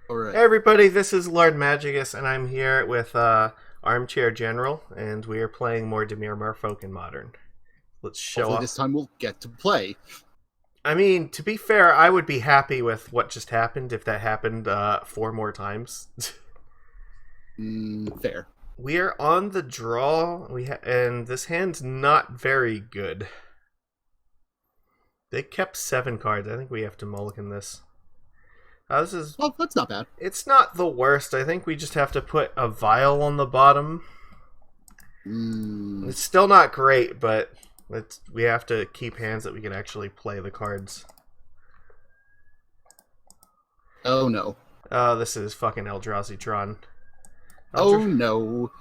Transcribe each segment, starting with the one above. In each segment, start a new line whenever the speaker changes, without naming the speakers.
Alright.
Hey everybody, this is Lord Magicus, and I'm here with ArmchairGeneral, and we are playing more Dimir Merfolk in Modern. Let's show
Hopefully
off.
this time we'll get to play.
I mean, to be fair, I would be happy with what just happened if that happened 4 more times.
Fair.
We are on the draw, and this hand's not very good. They kept 7 cards. I think we have to mulligan this. This is...
Well, that's not bad.
It's not the worst. I think we just have to put a vial on the bottom. It's still not great, but we have to keep hands that we can actually play the cards.
Oh no.
This is fucking Eldrazi Tron.
Oh no.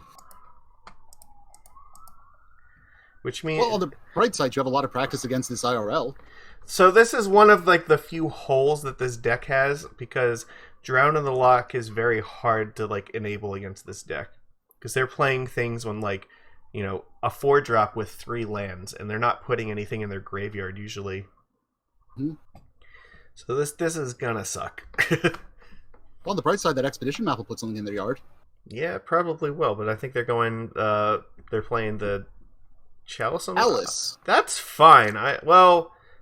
Which means...
Well, on the bright side, you have a lot of practice against this IRL.
So this is one of like the few holes that this deck has, because Drown in the Loch is very hard to like enable against this deck. Because they're playing things when like, you know, a 4-drop with 3 lands, and they're not putting anything in their graveyard usually. So this is gonna suck.
Well, on the bright side, that Expedition map will put something in their yard.
Yeah, it probably will, but I think they're going, they're playing the Chalice.
Alice.
That's fine.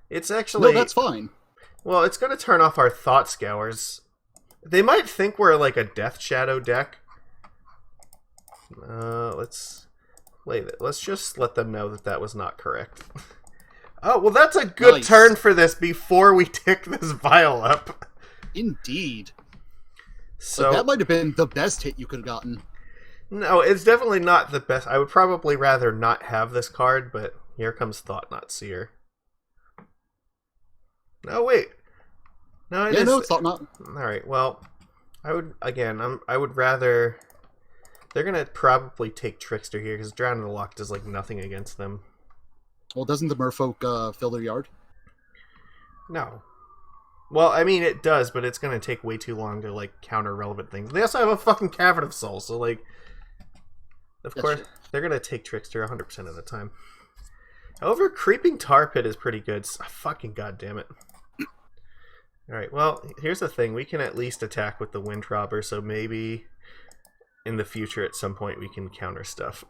It's actually...
No, that's fine.
Well, it's going to turn off our Thought Scours. They might think we're like a Death Shadow deck. Let's just let them know that that was not correct. Oh, well, that's a good turn for this before we tick this vial up.
Indeed.
So
that might have been the best hit you could have gotten.
No, it's definitely not the best. I would probably rather not have this card, but here comes Thought Not Seer. No, wait. No,
it's Thought Not.
Alright, well, I would rather... They're going to probably take Trickster here, because Drown in the Loch does, like, nothing against them.
Well, doesn't the Merfolk fill their yard?
No. Well, I mean, it does, but it's going to take way too long to, like, counter relevant things. They also have a fucking Cavern of Souls, so, like... Of course, they're going to take Trickster 100% of the time. However, Creeping Tar Pit is pretty good. Fucking goddammit. Alright, well, here's the thing. We can at least attack with the Windrobber, so maybe in the future at some point we can counter stuff.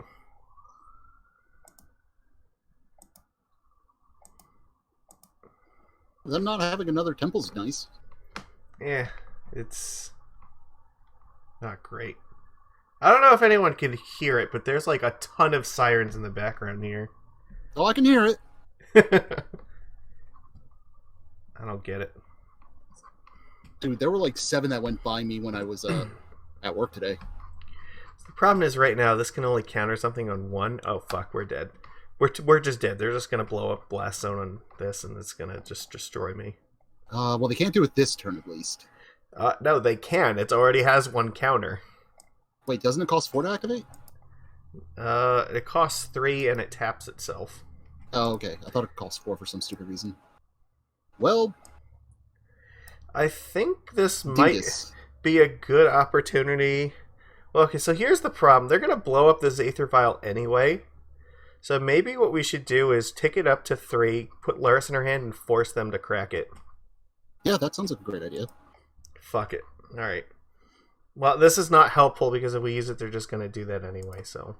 Them not having another temple's nice.
Yeah, it's not great. I don't know if anyone can hear it, but there's like a ton of sirens in the background here.
Oh, I can hear it.
I don't get it.
Dude, there were like 7 that went by me when I was at work today.
The problem is right now this can only counter something on 1. Oh fuck, we're dead. We're just dead. They're just gonna blow up Blast Zone on this, and it's gonna just destroy me.
Well, they can't do it this turn at least.
No, they can. It already has 1 counter.
Wait, doesn't it cost 4 to activate?
It costs 3 and it taps itself.
Oh, okay. I thought it cost 4 for some stupid reason. Well,
I think this might be a good opportunity. Well, okay, so here's the problem. They're going to blow up this Aether Vial anyway. So maybe what we should do is tick it up to 3, put Lurrus in her hand, and force them to crack it.
Yeah, that sounds like a great idea.
Fuck it. Alright. Well, this is not helpful because if we use it, they're just going to do that anyway, so...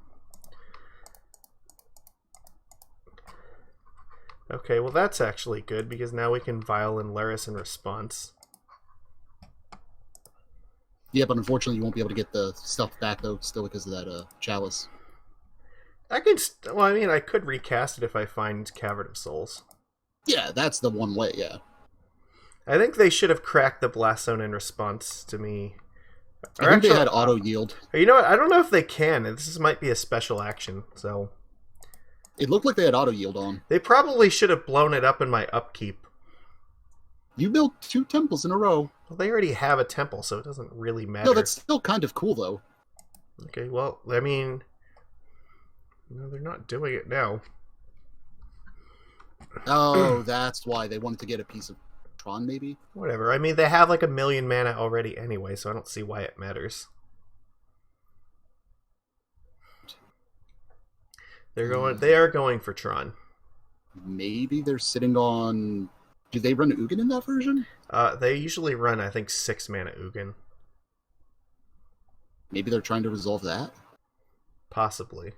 Okay, well that's actually good because now we can Vial in Lurrus in response.
Yeah, but unfortunately you won't be able to get the stuff back though, still because of that Chalice.
I could, well, I mean, I could recast it if I find Cavern of Souls.
Yeah, that's the one way, yeah.
I think they should have cracked the Blast Zone in response to me.
I think they had auto yield.
You know what? I don't know if they can. This might be a special action, so...
It looked like they had auto yield on.
They probably should have blown it up in my upkeep.
You built 2 temples in a row.
Well, they already have a temple, so it doesn't really matter.
No, that's still kind of cool, though.
Okay, well, I mean... No, they're not doing it now.
Oh, that's why they wanted to get a piece of Tron, maybe?
Whatever. I mean, they have like 1,000,000 mana already anyway, so I don't see why it matters. They are going for Tron.
Maybe they're sitting on... Do they run Ugin in that version?
They usually run, I think, 6 mana Ugin.
Maybe they're trying to resolve that?
Possibly.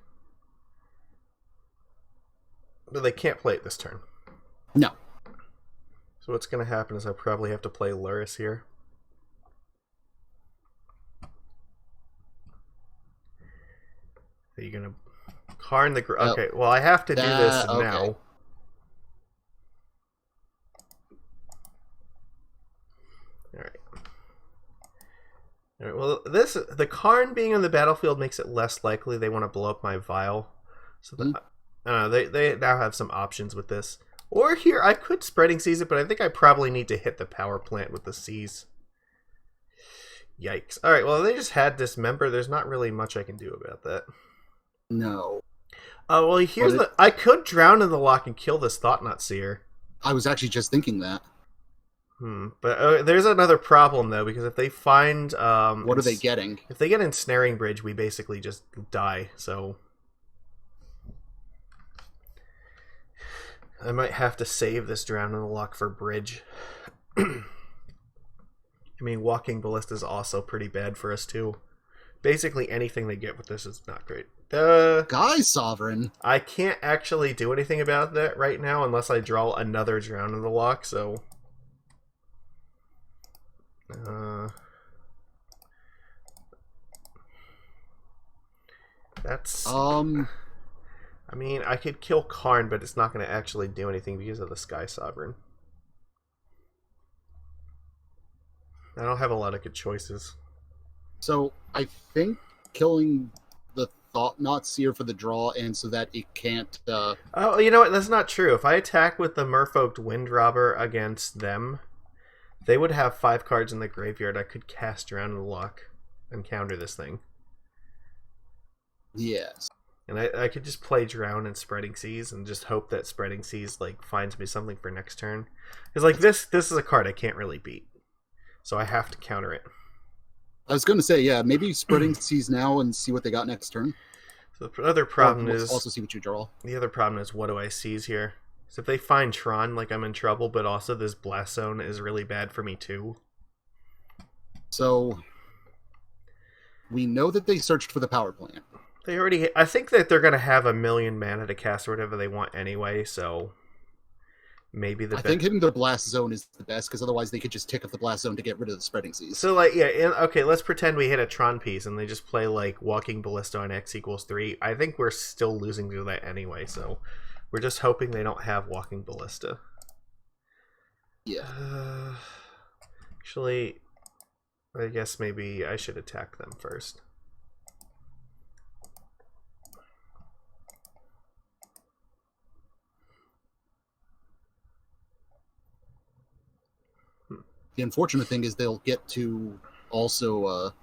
But they can't play it this turn.
No.
So what's going to happen is I probably have to play Lurrus here. Are you going to Karn the... Okay, well, I have to do this now. Alright, well, the Karn being on the battlefield makes it less likely they want to blow up my Vial. So I don't know, they now have some options with this. Or here, I could Spreading Seas it, but I think I probably need to hit the power plant with the Seas. Yikes. Alright, well, they just had Dismember. There's not really much I can do about that.
No.
Oh, well, here's I could Drown in the Loch and kill this Thought Seer.
I was actually just thinking that.
But there's another problem, though, because if they find...
what are they getting?
If they get Ensnaring Bridge, we basically just die, so... I might have to save this Drown in the Loch for Bridge. I mean, Walking Ballista is also pretty bad for us, too. Basically, anything they get with this is not great.
Guy Sovereign!
I can't actually do anything about that right now unless I draw another Drown in the Loch, so... That's... I mean, I could kill Karn, but it's not going to actually do anything because of the Sky Sovereign. I don't have a lot of good choices.
So, I think killing the Thought Seer for the draw, and so that it can't...
Oh, you know what? That's not true. If I attack with the Merfolk Windrobber against them, they would have 5 cards in the graveyard. I could cast Drown in the Loch and counter this thing.
Yes.
And I could just play Drown and Spreading Seas and just hope that Spreading Seas like finds me something for next turn. Because like this is a card I can't really beat. So I have to counter it.
I was going to say, yeah, maybe Spreading Seas now and see what they got next turn.
So the other problem is...
Also see what you draw.
The other problem is, what do I seize here? So if they find Tron, like, I'm in trouble, but also this Blast Zone is really bad for me too.
So we know that they searched for the power plant.
They already... I think that they're going to have 1,000,000 mana to cast or whatever they want anyway, so... Maybe the...
I think hitting the Blast Zone is the best, because otherwise they could just tick up the Blast Zone to get rid of the Spreading Seas.
So, like, yeah, okay, let's pretend we hit a Tron piece and they just play, like, Walking Ballista on X equals 3. I think we're still losing to that anyway, so... We're just hoping they don't have Walking Ballista.
Yeah.
Actually, I guess maybe I should attack them first.
The unfortunate thing is they'll get to also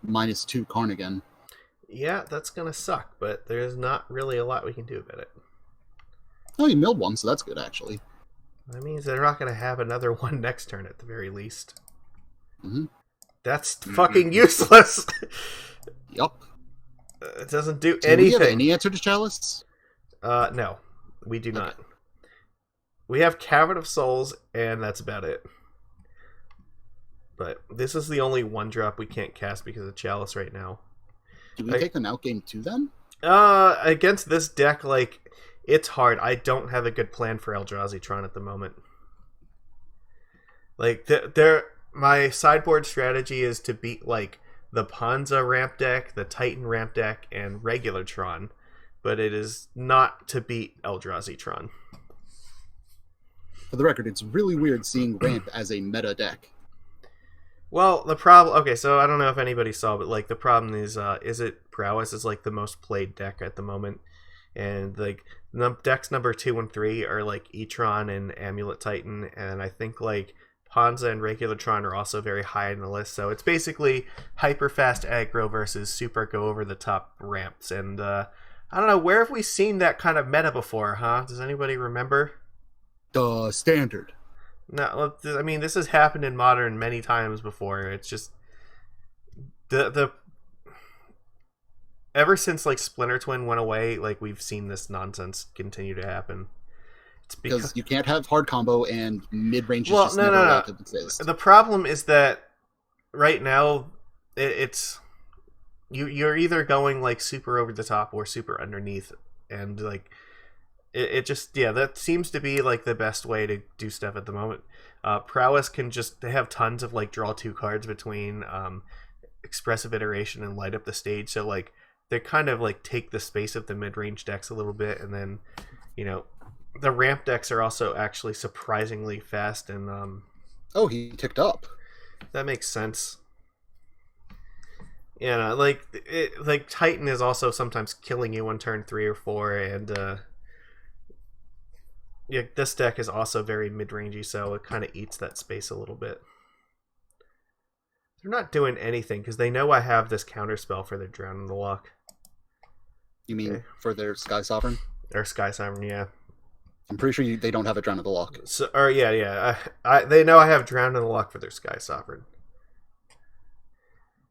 -2 Karn again.
Yeah, that's going to suck, but there's not really a lot we can do about it.
Oh, you milled one, so that's good, actually.
That means they're not going to have another one next turn at the very least.
Mm-hmm.
That's fucking useless!
Yup.
It doesn't do
Do
anything.
we have any answer to Chalice?
No, we do not. We have Cavern of Souls, and that's about it. But this is the only 1-drop we can't cast because of Chalice right now.
Do we take them out game 2 then?
Against this deck, like, it's hard. I don't have a good plan for Eldrazi Tron at the moment. Like, my sideboard strategy is to beat, like, the Ponza ramp deck, the Titan ramp deck, and regular Tron. But it is not to beat Eldrazi Tron.
For the record, it's really weird seeing ramp as a meta deck.
Well, the problem... Okay, so I don't know if anybody saw, but, like, the problem is it Prowess is, like, the most played deck at the moment. And, like, decks number 2 and 3 are, like, E-Tron and Amulet Titan. And I think, like, Ponza and regular Tron are also very high in the list. So it's basically hyper-fast aggro versus super go-over-the-top ramps. And, I don't know, where have we seen that kind of meta before, huh? Does anybody remember?
The Standard.
No, I mean, this has happened in Modern many times before. It's just the ever since like Splinter Twin went away, like we've seen this nonsense continue to happen. It's
because you can't have hard combo and mid range.
Well, no. The problem is that right now it's you're either going like super over the top or super underneath, and like it just that seems to be like the best way to do stuff at the moment. Prowess can just they have tons of like draw 2 cards between Expressive Iteration and Light Up the Stage, so like they kind of like take the space of the mid-range decks a little bit, and then the ramp decks are also actually surprisingly fast, and
oh, he ticked up.
that makes sense. Yeah, like Titan is also sometimes killing you on turn 3 or 4, and this deck is also very mid-rangey, so it kind of eats that space a little bit. They're not doing anything because they know I have this counterspell for their Drown in the Loch.
You mean for their Sky Sovereign?
Or Sky Sovereign, yeah.
I'm pretty sure they don't have a Drown in the Loch.
So, or yeah. They know I have Drown in the Loch for their Sky Sovereign.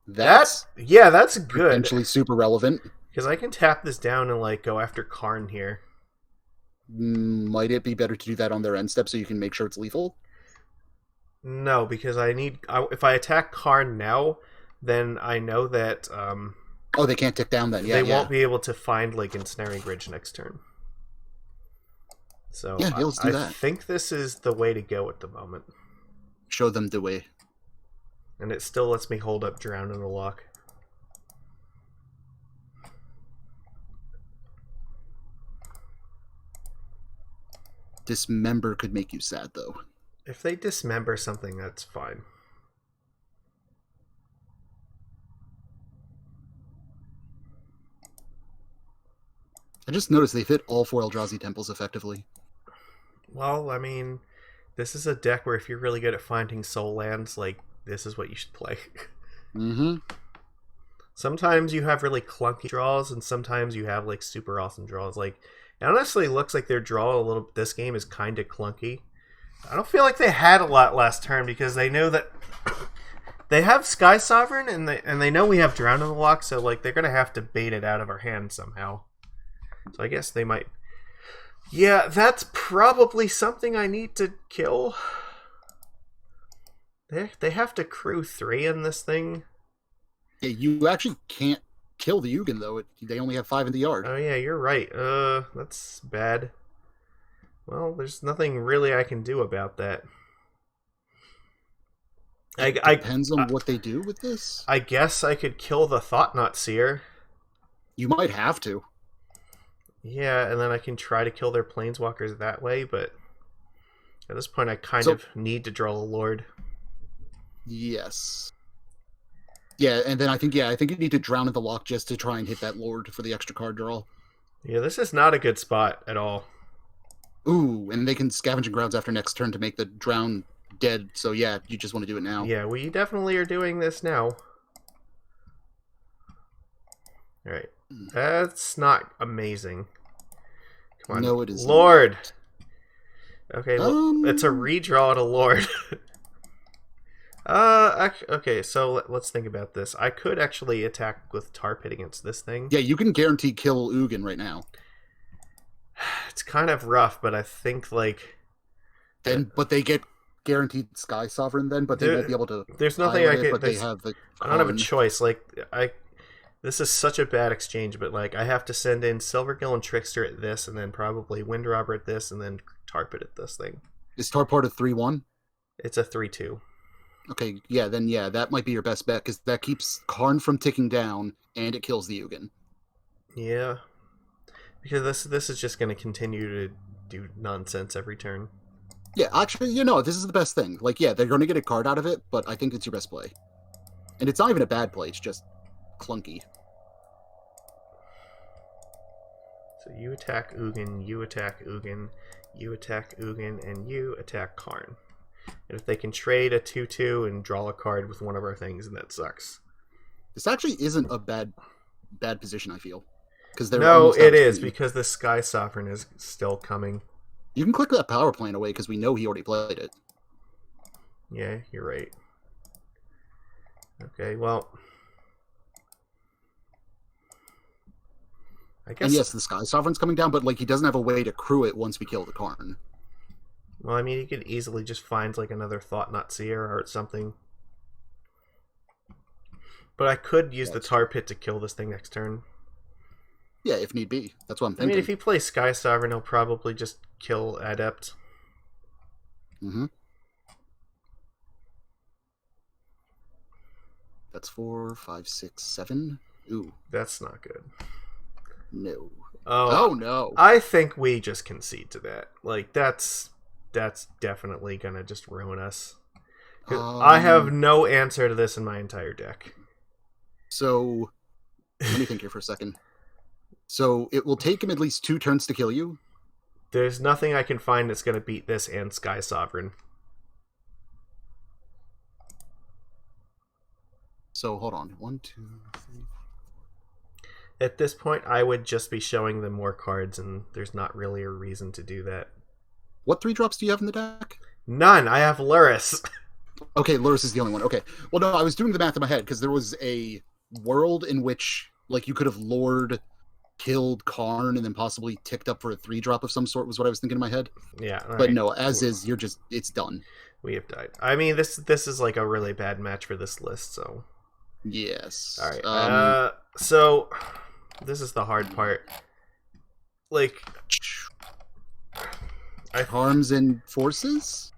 That's good.
Potentially super relevant.
Because I can tap this down and like go after Karn here.
Might it be better to do that on their end step so you can make sure it's lethal?
No, because if I attack Karn now, then I know that
oh, they can't tick down then. Yeah,
they won't be able to find like Ensnaring Bridge next turn. So
yeah, let's do that.
I think this is the way to go at the moment.
Show them the way.
And it still lets me hold up Drown in the Loch.
Dismember could make you sad, though.
If they dismember something, that's fine.
I just noticed they fit all 4 Eldrazi temples effectively.
Well, I mean, this is a deck where if you're really good at finding soul lands, like, this is what you should play.
Mm-hmm.
Sometimes you have really clunky draws, and sometimes you have, like, super awesome draws. Like, it honestly looks like their draw this game is kind of clunky. I don't feel like they had a lot last turn because they know that they have Sky Sovereign and they know we have Drown in the Loch, so like they're gonna have to bait it out of our hand somehow. So I guess they might. Yeah, that's probably something I need to kill. They have to crew 3 in this thing.
Yeah, you actually can't kill the Ugin though. They only have 5 in the yard.
Oh yeah, you're right. That's bad. Well, there's nothing really I can do about that.
It depends on what they do with this.
I guess I could kill the Thought Seer.
You might have to.
Yeah, and then I can try to kill their planeswalkers that way, but at this point I kind of need to draw a Lord.
Yes. Yeah, and then I think you need to Drown in the Loch just to try and hit that Lord for the extra card draw. Yeah,
this is not a good spot at all.
Ooh, and they can Scavenging Grounds after next turn to make the Drown dead, so yeah, you just want to do it now.
Yeah, we definitely are doing this now. Alright. That's not amazing. Come on.
No, it is
Lord! Not. Okay, it's a redraw to Lord. Okay, so let's think about this. I could actually attack with Tar Pit against this thing.
Yeah, you can guarantee kill Ugin right now.
It's kind of rough, but I think like
but they get guaranteed Sky Sovereign then, but they won't be able to.
There's nothing I can.
But they have the.
I don't have a choice. Like this is such a bad exchange, but like I have to send in Silvergill and Trickster at this, and then probably Windrobber at this, and then Tar Pit at this thing.
Is Tar part of 3/1?
It's a 3/2.
Okay, yeah, then yeah, that might be your best bet because that keeps Karn from ticking down and it kills the Ugin.
Yeah, because this is just going to continue to do nonsense every turn.
Yeah, actually, this is the best thing. Like, yeah, they're going to get a card out of it, but I think it's your best play. And it's not even a bad play, it's just clunky.
So you attack Ugin, you attack Ugin, you attack Ugin, and you attack Karn. And if they can trade a 2/2 and draw a card with one of our things, then that sucks.
This actually isn't a bad position, I feel.
No, it is, because the Sky Sovereign is still coming.
You can click that power plant away, because we know he already played it.
Yeah, you're right. Okay, well... I guess...
And yes, the Sky Sovereign's coming down, but like he doesn't have a way to crew it once we kill the Karn.
Well, I mean, you could easily just find like another Thought Seer or something. But I could use the
That's
Tar Pit to kill this thing next turn.
Yeah, if need be. That's what I'm
I
thinking.
mean, if he plays Sky Sovereign, he'll probably just kill Adept.
Mm-hmm. That's 4, 5, 6, 7. Ooh.
That's not good.
No.
Oh
no.
I think we just concede to that. Like, that's definitely gonna just ruin us. I have no answer to this in my entire deck.
So, let me think here for a second. So, it will take him at least 2 turns to kill you?
There's nothing I can find that's gonna beat this and Sky Sovereign.
So, hold on. 1, 2, 3.
At this point, I would just be showing them more cards, and there's not really a reason to do that.
What 3-drops do you have in the deck?
None. I have Lurrus.
Okay, Lurrus is the only one. Okay. Well, no, I was doing the math in my head, because there was a world in which, like, you could have Lord, killed Karn, and then possibly ticked up for a 3-drop of some sort, was what I was thinking in my head.
Yeah.
But
right.
no, as is, you're just, it's done.
We have died. I mean, this is like a really bad match for this list, so...
Yes.
Alright, so... This is the hard part. Like...
Harms and forces?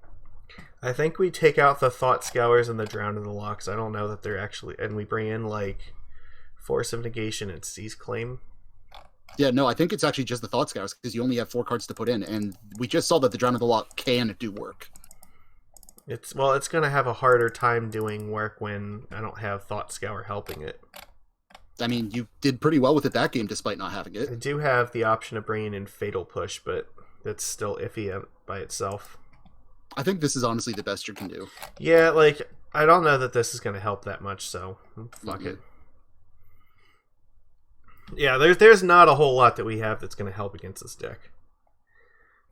I think we take out the Thought Scours and the Drown in the Lochs. I don't know that they're actually... And we bring in, like, Force of Negation and Seize Claim.
Yeah, no, I think it's actually just the Thought Scours, because you only have 4 cards to put in, and we just saw that the Drown in the Loch can do work.
It's going to have a harder time doing work when I don't have Thought Scour helping it.
I mean, you did pretty well with it that game, despite not having
I
it.
do have the option of bringing in Fatal Push, but that's still iffy by itself.
I think this is honestly the best you can do.
Yeah, like, I don't know that this is going to help that much, so fuck it. Yeah, there's not a whole lot that we have that's going to help against this deck.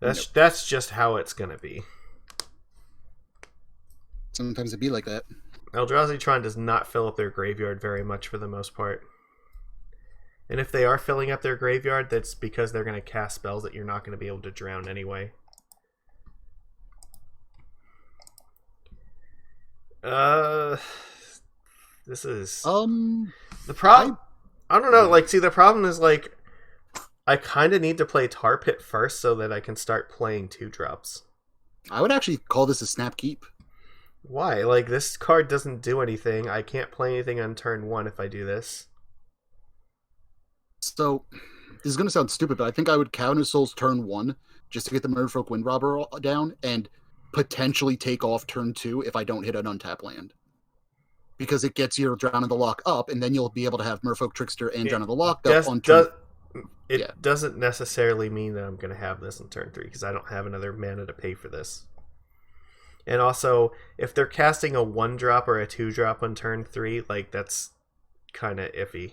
That's just how it's going to be.
Sometimes it'd be like that.
Eldrazi Tron does not fill up their graveyard very much for the most part. And if they are filling up their graveyard, that's because they're going to cast spells that you're not going to be able to drown anyway. This is... The problem... I don't know, like, see, the problem is, like, I kind of need to play Tar Pit first so that I can start playing 2-drops.
I would actually call this a snap keep.
Why? Like, this card doesn't do anything. I can't play anything on turn 1 if I do this.
So, this is going to sound stupid, but I think I would Cavern of Souls turn 1 just to get the Merfolk Windrobber down and potentially take off turn 2 if I don't hit an untap land. Because it gets your Drown in the Loch up, and then you'll be able to have Merfolk Trickster and Drown in the Loch up on turn...
It doesn't necessarily mean that I'm going to have this in turn 3, because I don't have another mana to pay for this. And also, if they're casting a 1-drop or a 2-drop on turn 3, like, that's kind of iffy.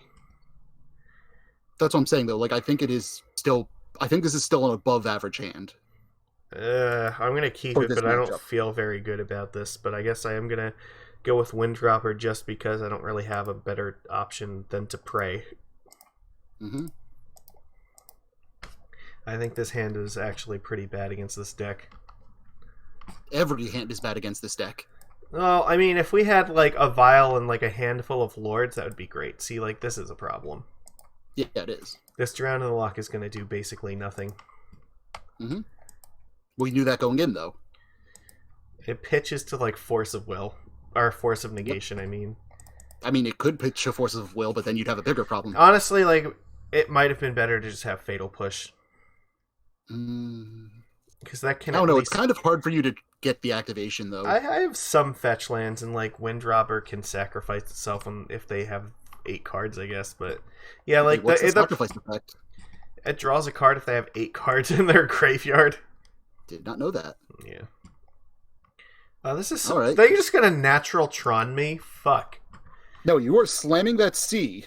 That's what I'm saying, though. Like, I think it is still... I think this is still an above-average hand.
I'm going to keep it, but I don't feel very good about this. But I guess I am going to go with Windrobber just because I don't really have a better option than to pray.
Mm-hmm.
I think this hand is actually pretty bad against this deck.
Every hand is bad against this deck.
Well, I mean, if we had, like, a Vial and, like, a handful of Lords, that would be great. See, like, this is a problem.
Yeah, it is.
This Drown in the Loch is going to do basically nothing.
Mm-hmm. We knew that going in, though.
It pitches to, like, Force of Will. Or Force of Negation, I mean.
I mean, it could pitch to Force of Will, but then you'd have a bigger problem.
Honestly, like, it might have been better to just have Fatal Push. Because that can...
I don't know, it's kind of hard for you to get the activation, though.
I have some fetch lands, and, like, Windrobber can sacrifice itself if they have 8 cards, I guess, but... Yeah, like...
What's the sacrifice effect?
It draws a card if they have 8 cards in their graveyard.
Did not know that.
Yeah. This is...
All right.
They're just gonna natural Tron me? Fuck.
No, you are slamming that C.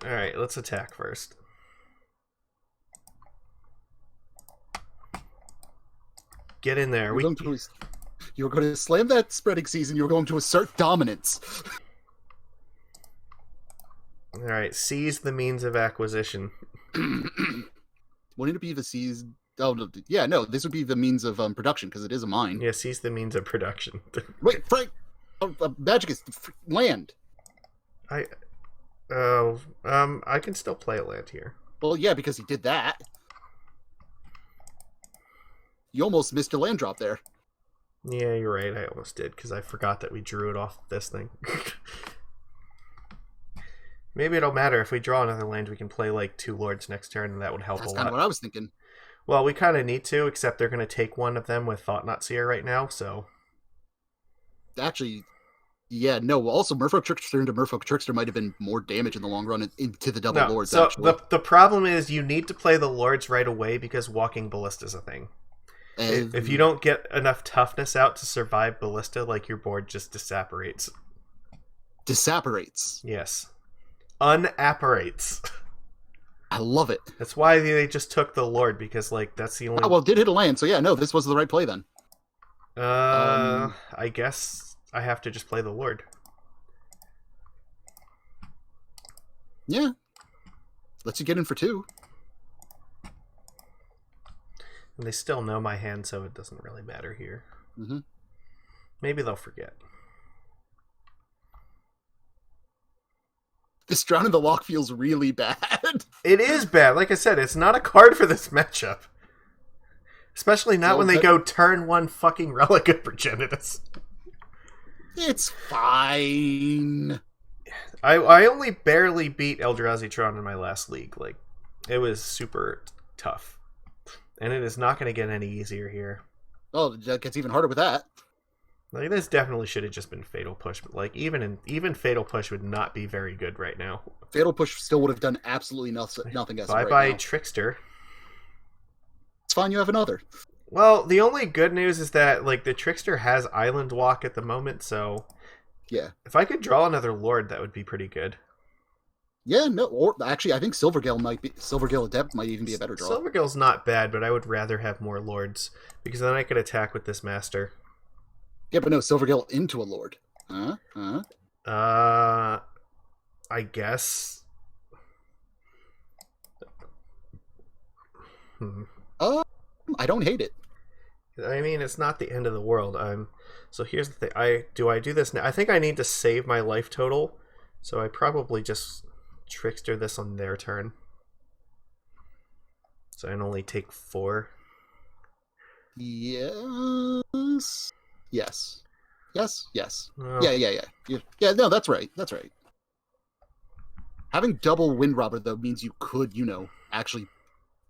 Alright, let's attack first. Get in there.
You're going to slam that Spreading Season. You're going to assert dominance.
Alright, seize the means of acquisition.
Wouldn't it be the seize... Oh, no, yeah, no, this would be the means of production, because it is a mine.
Yeah, seize the means of production.
Wait, Frank! Magic is land.
I can still play a land here.
Well, yeah, because he did that. You almost missed your land drop there.
Yeah, you're right. I almost did because I forgot that we drew it off this thing. Maybe it don't matter if we draw another land. We can play like 2 lords next turn, and that would help a lot.
That's kind of what I was thinking.
Well, we kind of need to, except they're going to take one of them with Thought Seer right now. So
actually, yeah, no. Also, Merfolk Trickster into Merfolk Trickster might have been more damage in the long run into the double lords.
So
actually,
the problem is you need to play the lords right away because Walking Ballista is a thing. If you don't get enough toughness out to survive Ballista, like your board just disapparates.
Disapparates.
Yes. Unapparates.
I love it.
That's why they just took the Lord, because like that's the only.
Oh, well, it did hit a land, so yeah, no, this was the right play then.
I guess I have to just play the Lord.
Yeah. Lets you get in for 2.
And they still know my hand, so it doesn't really matter here.
Mm-hmm.
Maybe they'll forget.
This Drown in the Loch feels really bad.
It is bad. Like I said, it's not a card for this matchup. Especially not when they go turn 1 fucking Relic of Progenitus.
It's fine.
I only barely beat Eldrazi Tron in my last league. Like, it was super tough. And it is not going to get any easier here.
Oh, that gets even harder with that.
Like, this definitely should have just been Fatal Push, but like even Fatal Push would not be very good right now.
Fatal Push still would have done absolutely nothing as
Bye
right
bye
now.
Trickster.
It's fine, you have another.
Well, the only good news is that like the Trickster has Island Walk at the moment, so
yeah.
If I could draw another Lord, that would be pretty good.
Yeah, no, or actually I think Silvergill Adept might even be a better draw.
Silvergill's not bad, but I would rather have more Lords, because then I could attack with this Master.
Yeah, but no, Silvergill into a Lord.
I guess.
I don't hate it.
I mean, it's not the end of the world. So here's the thing. I do this now? I think I need to save my life total, so I probably just Trickster this on their turn. So I only take 4.
Yes. Yes.
Oh.
Yeah, no, that's right. Having double Windrobber, though, means you could, actually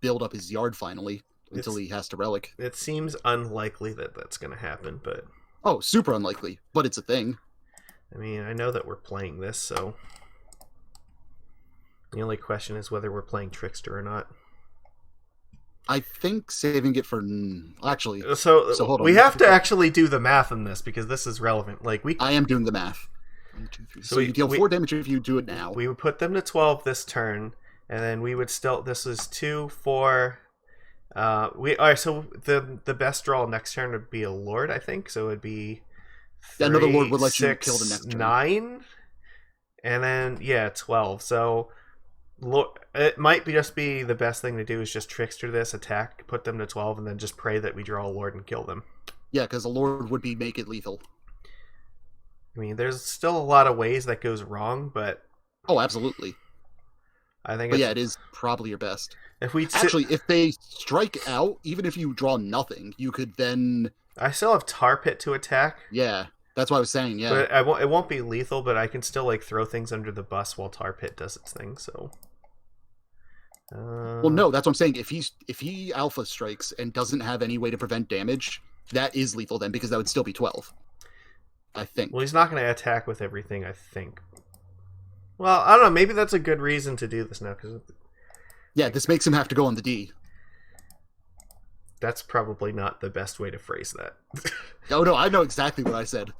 build up his yard finally until he has to Relic.
It seems unlikely that that's going to happen, but...
Oh, super unlikely, but it's a thing.
I mean, I know that we're playing this, so... The only question is whether we're playing Trickster or not.
I think saving it for... Actually...
So
hold on.
We have to actually do the math in this, because this is relevant.
I am doing the math. 1, 2, 3. So you deal 4 damage if you do it now.
We would put them to 12 this turn, and then we would still... This is 2, 4... Alright, so the best draw next turn would be a Lord, I think. So it would be 3,
another Lord would let
6,
you kill the next turn.
9, and then 12. So it might just be the best thing to do is just Trickster this, attack, put them to 12, and then just pray that we draw a Lord and kill them.
Yeah, because a Lord would make it lethal.
I mean, there's still a lot of ways that goes wrong, but
oh, absolutely.
I think.
But yeah, it is probably your best.
If
they strike out, even if you draw nothing, you could then.
I still have Tar Pit to attack.
Yeah, that's what I was saying. Yeah,
but it won't be lethal, but I can still like throw things under the bus while Tar Pit does its thing. So.
Well, no, that's what I'm saying. If he Alpha strikes and doesn't have any way to prevent damage, that is lethal then, because that would still be 12. I think.
Well, he's not going to attack with everything, I think. Well, I don't know. Maybe that's a good reason to do this now.
Yeah, this makes him have to go on the D.
That's probably not the best way to phrase that.
Oh, no, I know exactly what I said.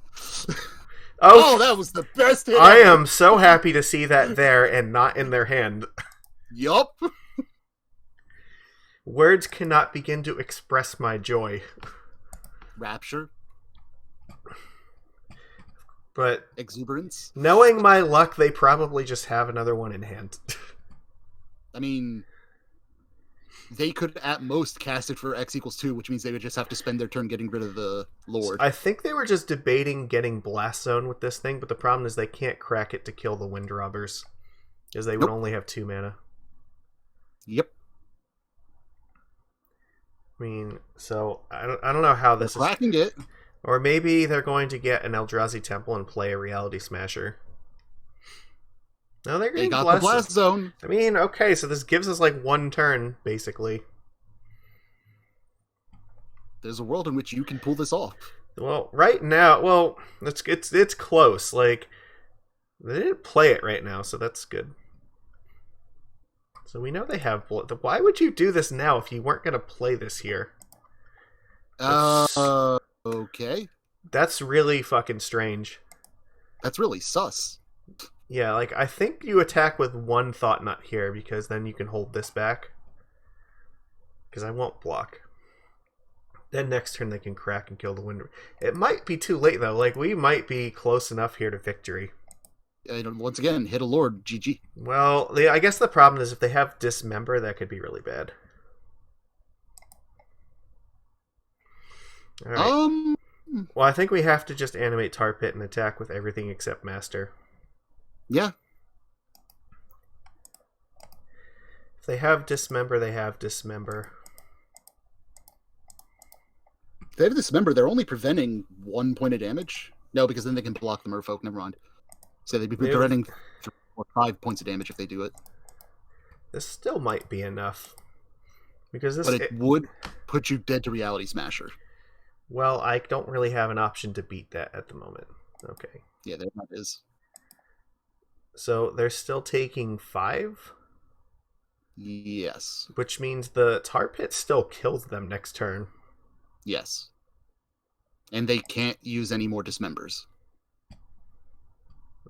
Oh,
that was the best hit
I
ever.
am so happy to see that there and not in their hand.
Yup.
Words cannot begin to express my joy.
Rapture.
But
exuberance.
Knowing my luck, they probably just have another one in hand.
I mean, they could at most cast it for X=2, which means they would just have to spend their turn getting rid of the Lord.
I think they were just debating getting Blast Zone with this thing, but the problem is they can't crack it to kill the Windrobbers, because they would only have 2 mana.
Yep.
I mean, so I don't know how this
is cracking it.
Or maybe they're going to get an Eldrazi Temple and play a Reality Smasher. No, they got
the Blast Zone.
I mean, okay, so this gives us like 1 turn, basically.
There's a world in which you can pull this off.
Well, right now, it's close. Like, they didn't play it right now, so that's good. So we know they have... Why would you do this now if you weren't going to play this here?
Okay.
That's really fucking strange.
That's really sus.
Yeah, like, I think you attack with 1 Thought Nut here, because then you can hold this back. Because I won't block. Then next turn they can crack and kill the Wind. It might be too late, though. Like, we might be close enough here to victory.
Once again, hit a Lord, GG.
Well, I guess the problem is if they have Dismember, that could be really bad. All right. Well, I think we have to just animate Tar Pit and attack with everything except Master.
Yeah.
If they have Dismember, they have Dismember.
If they have Dismember, they're only preventing 1 point of damage. No, because then they can block the Merfolk. Never mind. So they'd be preventing 3 or 5 points of damage if they do it.
This still might be enough. Because this...
But it would put you dead to Reality Smasher.
Well, I don't really have an option to beat that at the moment. Okay.
Yeah, there that is.
So they're still taking 5?
Yes.
Which means the Tar Pit still kills them next turn.
Yes. And they can't use any more Dismembers.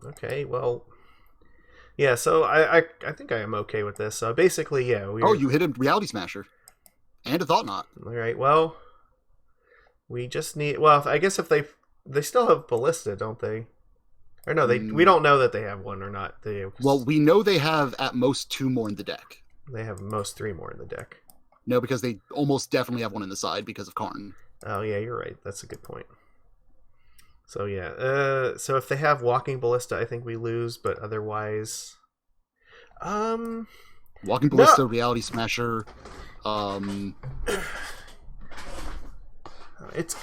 Okay, well... Yeah, so I think I am okay with this. So basically, yeah.
Oh, you hit a Reality Smasher. And a Thought Knot.
Alright, well... We just need... Well, I guess if they still have Ballista, don't they? Or no, we don't know that they have 1 or not.
Well, we know they have at most 2 more in the deck.
They have most 3 more in the deck.
No, because they almost definitely have 1 in the side because of Karn.
Oh, yeah, you're right. That's a good point. So, yeah. So if they have Walking Ballista, I think we lose, but otherwise...
Walking Ballista, Reality Smasher...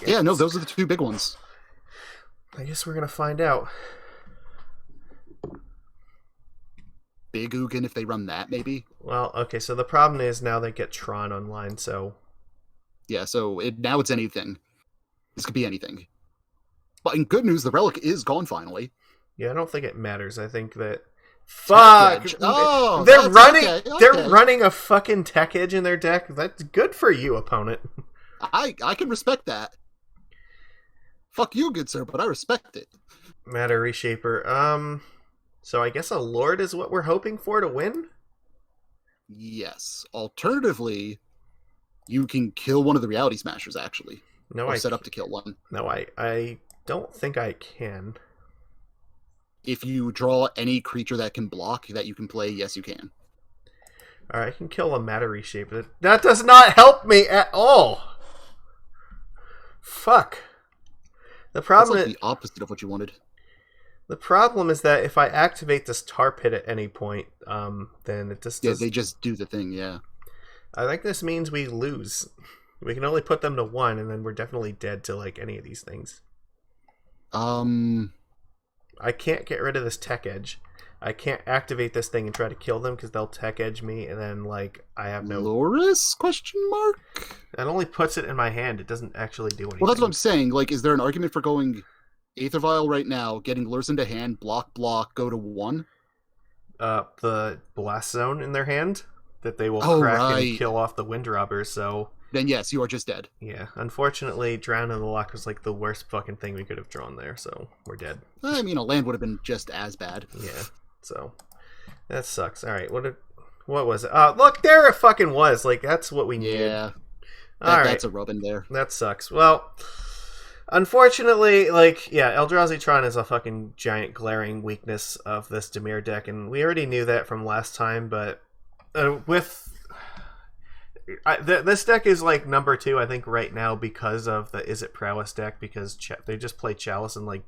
Yeah, no, those are the 2 big ones.
I guess we're going to find out.
Big Ugin if they run that, maybe?
Well, okay, so the problem is now they get Tron online, so...
Yeah, so now it's anything. This could be anything. But in good news, the Relic is gone finally.
Yeah, I don't think it matters. I think that... Fuck!
Oh,
they're running.
Okay.
They're running a fucking Tech Edge in their deck. That's good for you, opponent.
I can respect that. Fuck you, good sir, but I respect it.
Matter Reshaper. So I guess a Lord is what we're hoping for to win?
Yes. Alternatively, you can kill one of the Reality Smashers, actually.
No,
or set up to kill one.
No, I don't think I can.
If you draw any creature that can block that you can play, yes, you can.
Alright, I can kill a Matter Reshaper. That does not help me at all! Fuck. The problem
That's like the opposite of what you wanted.
The problem is that if I activate this Tar Pit at any point, then it just...
Yeah, they just do the thing, yeah.
I think this means we lose. We can only put them to 1, and then we're definitely dead to, like, any of these things. I can't get rid of this Tech Edge. I can't activate this thing and try to kill them because they'll Tech Edge me, and then, like, I have no...
Lurrus? Question mark?
It only puts it in my hand. It doesn't actually do anything.
Well, that's what I'm saying. Like, is there an argument for going Aether Vial right now, getting Lurrus into hand, block, go to 1?
The Blast Zone in their hand that they will crack and kill off the Windrobber, so...
Then yes, you are just dead.
Yeah, unfortunately, Drown in the Loch was like the worst fucking thing we could have drawn there, so we're dead.
I mean, a land would have been just as bad.
Yeah, so that sucks. All right, what was it? Look, there it fucking was. Like, that's what we needed.
Yeah, that's a rub in there.
That sucks. Well, unfortunately, like, yeah, Eldrazi Tron is a fucking giant glaring weakness of this Dimir deck, and we already knew that from last time, but with... This deck is like number 2, I think, right now because of the Is It Prowess deck, because they just play Chalice and like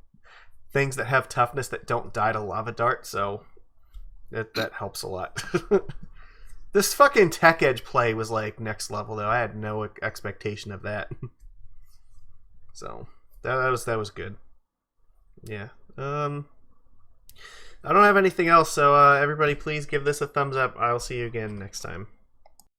things that have toughness that don't die to Lava Dart, so that helps a lot. This fucking Tech Edge play was like next level, though. I had no expectation of that. So that was good. Yeah. I don't have anything else, so everybody please give this a thumbs up. I'll see you again next time.